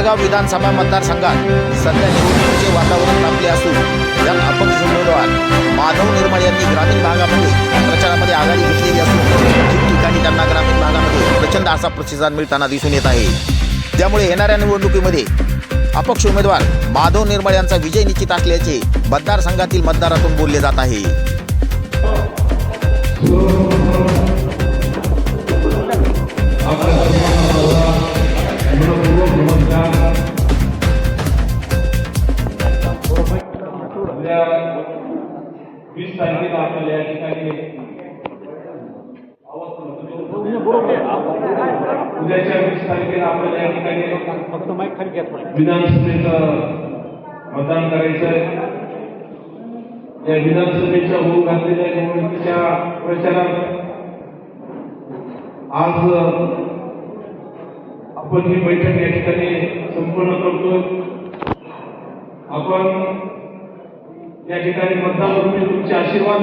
जळगाव विधानसभा मतदारसंघात सध्या निवडणुकीचे वातावरण तापले असून यात अपक्ष उमेदवार माधव निर्मळ यांनी ग्रामीण भागामध्ये प्रचारामध्ये आघाडी घेतलेली असून ठिकठिकाणी त्यांना ग्रामीण भागामध्ये प्रचंड असा प्रतिसाद मिळताना दिसून येत आहे। त्यामुळे येणाऱ्या निवडणुकीमध्ये अपक्ष उमेदवार माधव निर्मळ यांचा विजय निश्चित असल्याचे मतदारसंघातील मतदारातून बोलले जात आहे। उद्याच्या 20 तारखेला आपल्याला या ठिकाणी फक्त माईक खाली घ्या विधानसभेचं मतदान करायचं। या विधानसभेच्या होऊ घातलेल्या निवडणुकीच्या प्रचारात आज आपण ही बैठक या ठिकाणी संपन्न करतो। आपण या ठिकाणी मतदान करून तुमचे आशीर्वाद